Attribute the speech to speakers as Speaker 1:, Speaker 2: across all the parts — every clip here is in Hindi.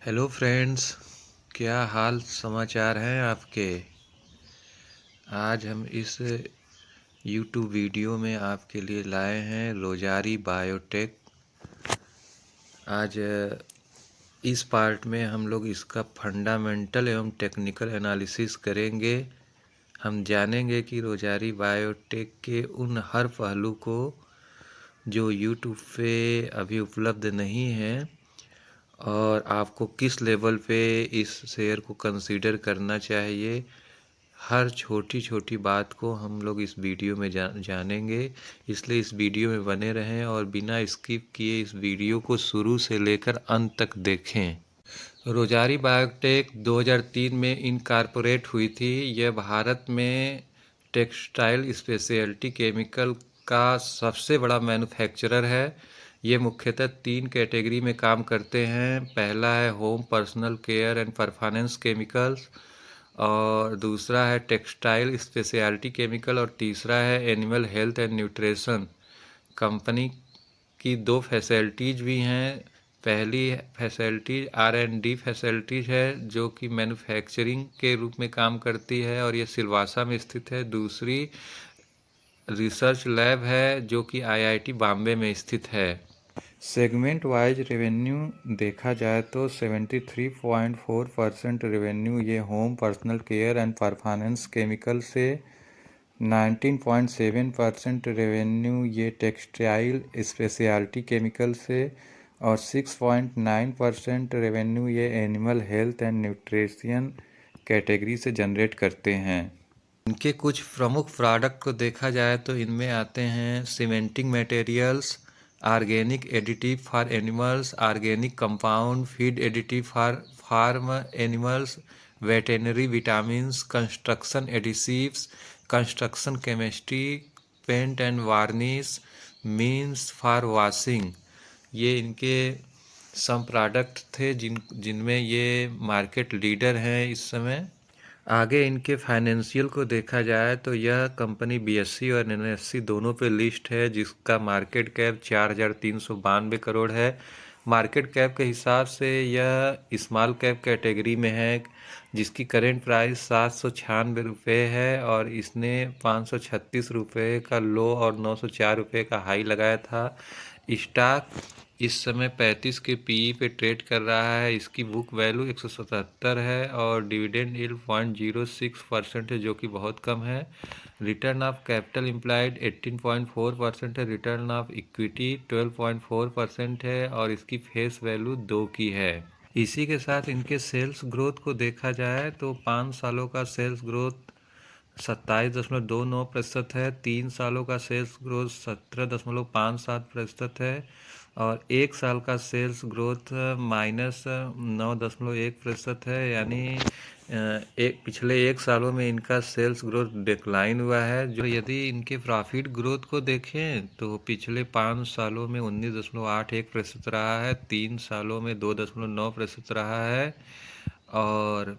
Speaker 1: हेलो फ्रेंड्स, क्या हाल समाचार हैं आपके। आज हम इस यूट्यूब वीडियो में आपके लिए लाए हैं रोजारी बायोटेक। आज इस पार्ट में हम लोग इसका फंडामेंटल एवं टेक्निकल एनालिसिस करेंगे। हम जानेंगे कि रोजारी बायोटेक के उन हर पहलू को जो यूट्यूब पे अभी उपलब्ध नहीं हैं और आपको किस लेवल पे इस शेयर को कंसीडर करना चाहिए। हर छोटी छोटी बात को हम लोग इस वीडियो में जानेंगे, इसलिए इस वीडियो में बने रहें और बिना स्किप किए इस वीडियो को शुरू से लेकर अंत तक देखें। रोजारी बायोटेक 2003 में इनकॉर्पोरेट हुई थी। यह भारत में टेक्सटाइल स्पेशलिटी केमिकल का सबसे बड़ा मैन्युफैक्चरर है। ये मुख्यतः 3 कैटेगरी में काम करते हैं। पहला है home personal care and performance chemicals, और दूसरा है टेक्सटाइल स्पेशलिटी केमिकल, और तीसरा है animal health and nutrition. Company की 2 फैसिलिटीज़ भी हैं। पहली फैसिलिटी R&D फैसिलिटीज़ है जो कि मैन्युफैक्चरिंग के रूप में काम करती है और ये सिलवासा में स्थित है। दूसरी रिसर्च लैब है जो कि IIT बॉम्बे में स्थित है। सेगमेंट वाइज रेवेन्यू देखा जाए तो 73.4% रेवेन्यू ये home personal care and performance chemical से, 19.7% रेवेन्यू ये टेक्सटाइल स्पेशलिटी केमिकल से, और 6.9% रेवेन्यू ये animal health and nutrition category से जनरेट करते हैं। इनके कुछ प्रमुख प्रोडक्ट को देखा जाए तो इनमें आते हैं cementing materials, organic additive for animals, organic compound feed additive for farm animals, veterinary vitamins, construction adhesives, construction chemistry, paint and varnish, means for washing. ये इनके सम प्रोडक्ट थे जिनमें ये मार्केट लीडर हैं इस समय। आगे इनके फाइनेंशियल को देखा जाए तो यह कंपनी BSE और NSE दोनों पे लिस्ट है, जिसका मार्केट कैप 4,392 करोड़ है। मार्केट कैप के हिसाब से यह स्मॉल कैप कैटेगरी में है, जिसकी करेंट प्राइस 796 रुपये है और इसने 536 रुपये का लो और 904 रुपये का हाई लगाया था। स्टॉक इस समय 35 के PE पे ट्रेड कर रहा है। इसकी बुक वैल्यू 177 है और डिविडेंड यील्ड 0.06% है, जो कि बहुत कम है। रिटर्न ऑफ कैपिटल एम्प्लॉयड 18.4% है। रिटर्न ऑफ इक्विटी 12.4% है और इसकी फेस वैल्यू 2 की है। इसी के साथ इनके सेल्स ग्रोथ को देखा जाए तो 5 सालों का सेल्स ग्रोथ 27.29% है। 3 सालों का सेल्स ग्रोथ 17.57% है और 1 साल का सेल्स ग्रोथ -9.1% है। यानी पिछले 1 सालों में इनका सेल्स ग्रोथ डिक्लाइन हुआ है। जो यदि इनके प्रॉफिट ग्रोथ को देखें तो पिछले 5 सालों में 19.81% रहा है, 3 सालों में 2.9% रहा है और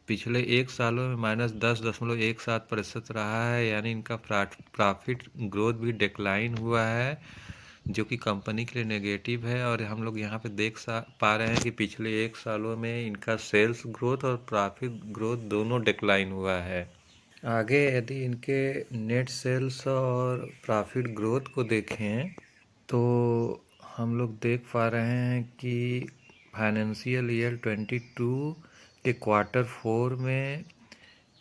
Speaker 1: पिछले 1 सालों में -10.17% रहा है। यानी इनका प्रॉफिट ग्रोथ भी डिक्लाइन हुआ है, जो कि कंपनी के लिए नेगेटिव है। और हम लोग यहाँ पे देख पा रहे हैं कि पिछले 1 सालों में इनका सेल्स ग्रोथ और प्रॉफिट ग्रोथ दोनों डिक्लाइन हुआ है। आगे यदि इनके नेट सेल्स और प्रॉफिट ग्रोथ को देखें तो हम लोग देख पा रहे हैं कि फाइनेंशियल ईयर 22 के Q4 में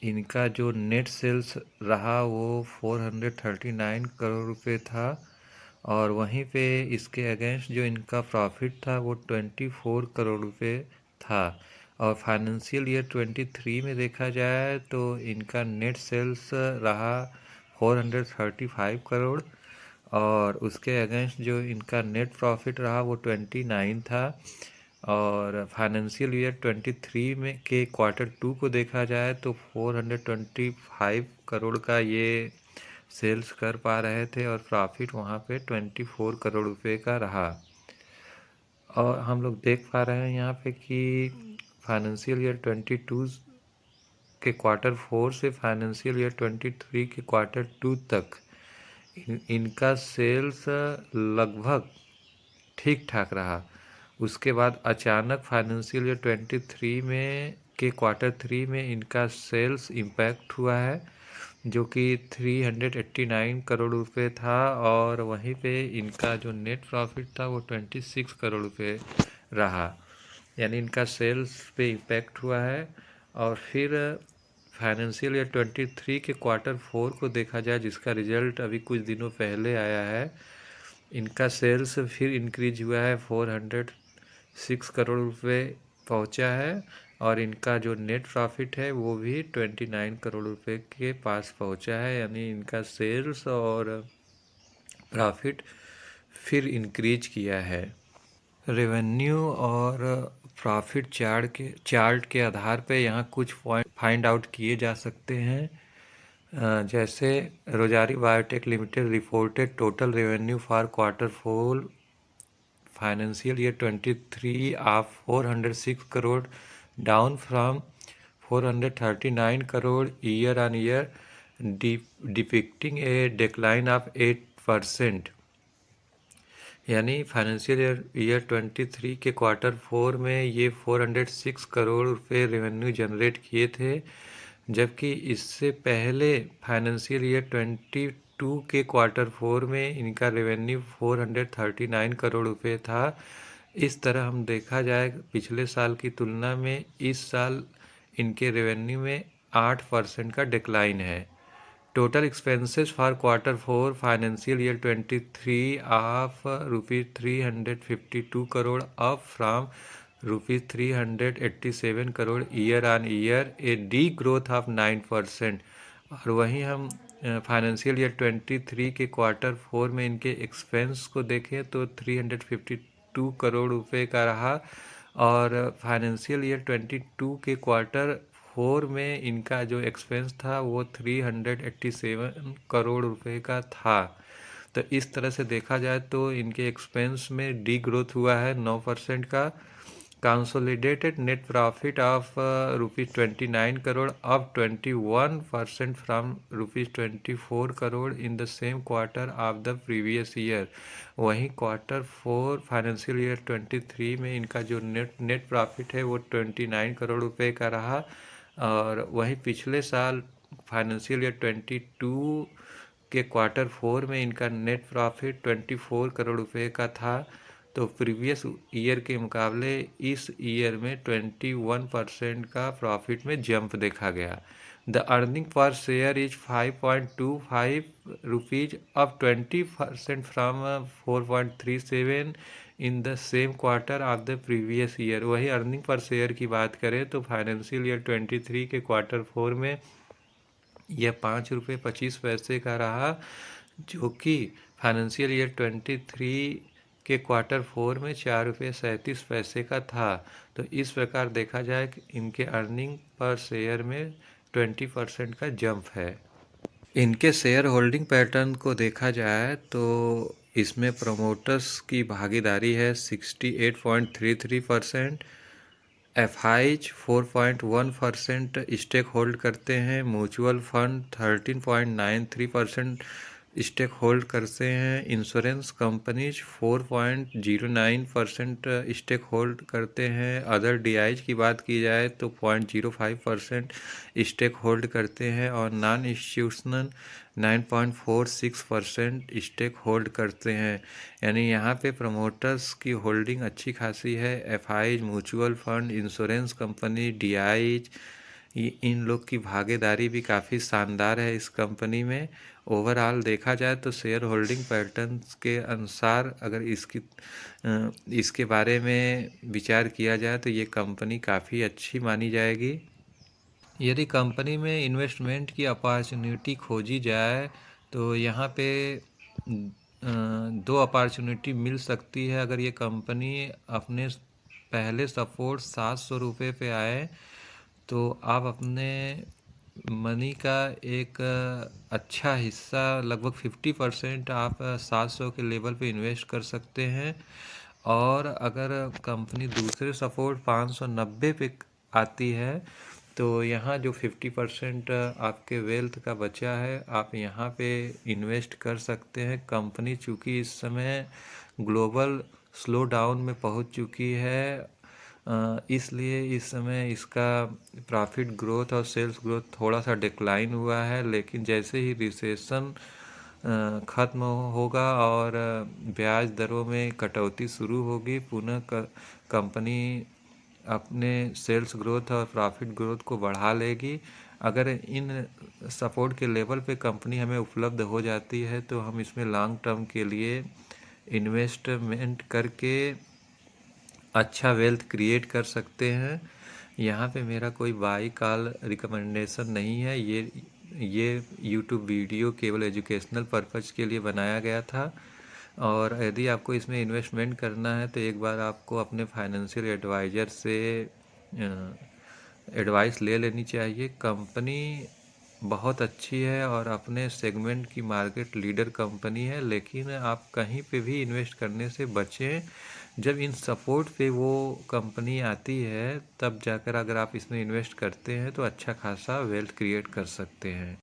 Speaker 1: इनका जो नेट सेल्स रहा वो 439 करोड़ रुपए था और वहीं पे इसके अगेंस्ट जो इनका प्रॉफिट था वो 24 करोड़ रुपए था। और फाइनेंशियल ईयर 23 में देखा जाए तो इनका नेट सेल्स रहा 435 करोड़ और उसके अगेंस्ट जो इनका नेट प्रॉफिट रहा वो 29 था। और फाइनेंशियल ईयर 23 में के Q2 को देखा जाए तो 425 करोड़ का ये सेल्स कर पा रहे थे और प्रॉफिट वहाँ पे 24 करोड़ रुपए का रहा। और हम लोग देख पा रहे हैं यहाँ पे कि फाइनेंशियल ईयर 22 के Q4 से फाइनेंशियल ईयर 23 के Q2 तक इनका सेल्स लगभग ठीक ठाक रहा। उसके बाद अचानक फाइनेंशियल ईयर 23 में के क्वार्टर 3 में इनका सेल्स इम्पैक्ट हुआ है, जो कि 389 करोड़ रुपए था, और वहीं पे इनका जो नेट प्रॉफिट था वो 26 करोड़ रुपए रहा। यानी इनका सेल्स पे इम्पैक्ट हुआ है। और फिर फाइनेंशियल ईयर 23 के क्वार्टर 4 को देखा जाए, जिसका रिजल्ट अभी कुछ दिनों पहले आया है, इनका सेल्स फिर इंक्रीज हुआ है, 406 करोड़ रुपए पहुंचा है, और इनका जो नेट प्रॉफिट है वो भी 29 करोड़ रुपए के पास पहुंचा है। यानी इनका सेल्स और प्रॉफिट फिर इंक्रीज किया है। रेवेन्यू और प्रॉफिट चार्ट के आधार पे यहाँ कुछ पॉइंट फाइंड आउट किए जा सकते हैं। जैसे Rosari biotech limited reported total revenue for quarter 4 financial year 23 of 406 crore, down from 439 crore year on year, depicting A decline of 8%। यानी फाइनेंशियल ईयर 23 के क्वार्टर 4 में ये 406 करोड़ रुपए रेवेन्यू जनरेट किए थे, जबकि इससे पहले फाइनेंशियल ईयर 22 के क्वार्टर 4 में इनका रेवेन्यू 439 करोड़ रुपए था। इस तरह हम देखा जाए पिछले साल की तुलना में इस साल इनके रेवेन्यू में 8% का डिक्लाइन है। Total expenses for quarter 4 financial year 23 of ₹352 crore, up from ₹387 crore year on year, A D growth of 9%। और वहीं हम फाइनेंशियल ईयर 23 के क्वार्टर 4 में इनके एक्सपेंस को देखें तो 352 करोड़ रुपए का रहा, और फाइनेंशियल ईयर 22 के क्वार्टर 4 में इनका जो एक्सपेंस था वो 387 करोड़ रुपए का था। तो इस तरह से देखा जाए तो इनके एक्सपेंस में डी ग्रोथ हुआ है 9% का। Consolidated net profit of ₹29 crore, up 21% from ₹24 crore in the same quarter of the previous year. वहीं क्वार्टर 4 फाइनेंशियल ईयर 23 में इनका जो नेट प्रॉफिट है वो 29 करोड़ रुपए का रहा, और वहीं पिछले साल फाइनेंशियल ईयर 22 के क्वार्टर 4 में इनका नेट प्रॉफिट 24 करोड़ रुपए का था। तो प्रीवियस ईयर के मुकाबले इस ईयर में 21% का प्रॉफिट में जंप देखा गया। The earning per share is 5.25 rupees, up 20% from 4.37 in the same quarter of the previous year. वही अर्निंग पर शेयर की बात करें तो फाइनेंशियल ईयर 23 के क्वार्टर 4 में यह ₹5.25 का रहा, जो कि फाइनेंशियल ईयर 23 के क्वार्टर 4 में ₹4.37 का था। तो इस प्रकार देखा जाए कि इनके अर्निंग पर शेयर में 20% का जंप है। इनके शेयर होल्डिंग पैटर्न को देखा जाए तो इसमें प्रमोटर्स की भागीदारी है 68.33%, एफआईज 4.1% स्टेक होल्ड करते हैं, म्यूचुअल फंड 13.93% स्टेक होल्ड करते हैं, इंश्योरेंस कंपनीज 4.09% स्टेक होल्ड करते हैं, अदर डीआईज की बात की जाए तो 0.05% स्टेक होल्ड करते हैं, और नॉन इंस्टीट्यूशनल 9.46% स्टेक होल्ड करते हैं। यानी यहाँ पे प्रमोटर्स की होल्डिंग अच्छी खासी है। FIIs, mutual fund, insurance company, DIIs, इन लोग की भागीदारी भी काफ़ी शानदार है इस कंपनी में। ओवरऑल देखा जाए तो शेयर होल्डिंग पैटर्न्स के अनुसार अगर इसके बारे में विचार किया जाए तो ये कंपनी काफ़ी अच्छी मानी जाएगी। यदि कंपनी में इन्वेस्टमेंट की अपॉर्चुनिटी खोजी जाए तो यहाँ पे दो अपॉर्चुनिटी मिल सकती है। अगर ये कंपनी अपने पहले सपोर्ट ₹700 पे आए तो आप अपने मनी का एक अच्छा हिस्सा लगभग 50% आप 700 के लेवल पे इन्वेस्ट कर सकते हैं। और अगर कंपनी दूसरे सपोर्ट 590 पे आती है तो यहाँ जो 50% आपके वेल्थ का बचा है आप यहाँ पे इन्वेस्ट कर सकते हैं। कंपनी चूँकि इस समय ग्लोबल स्लो डाउन में पहुंच चुकी है। इसलिए इस समय इसका प्रॉफिट ग्रोथ और सेल्स ग्रोथ थोड़ा सा डिक्लाइन हुआ है, लेकिन जैसे ही रिसेशन ख़त्म होगा और ब्याज दरों में कटौती शुरू होगी, पुनः कंपनी अपने सेल्स ग्रोथ और प्रॉफिट ग्रोथ को बढ़ा लेगी। अगर इन सपोर्ट के लेवल पे कंपनी हमें उपलब्ध हो जाती है तो हम इसमें लॉन्ग टर्म के लिए इन्वेस्टमेंट करके अच्छा वेल्थ क्रिएट कर सकते हैं। यहाँ पे मेरा कोई बाई कॉल रिकमेंडेशन नहीं है। ये यूट्यूब वीडियो केवल एजुकेशनल पर्पज़ के लिए बनाया गया था, और यदि आपको इसमें इन्वेस्टमेंट करना है तो एक बार आपको अपने फाइनेंशियल एडवाइज़र से एडवाइस ले लेनी चाहिए। कंपनी बहुत अच्छी है और अपने सेगमेंट की मार्केट लीडर कंपनी है, लेकिन आप कहीं पे भी इन्वेस्ट करने से बचें। जब इन सपोर्ट पे वो कंपनी आती है तब जाकर अगर आप इसमें इन्वेस्ट करते हैं तो अच्छा खासा वेल्थ क्रिएट कर सकते हैं।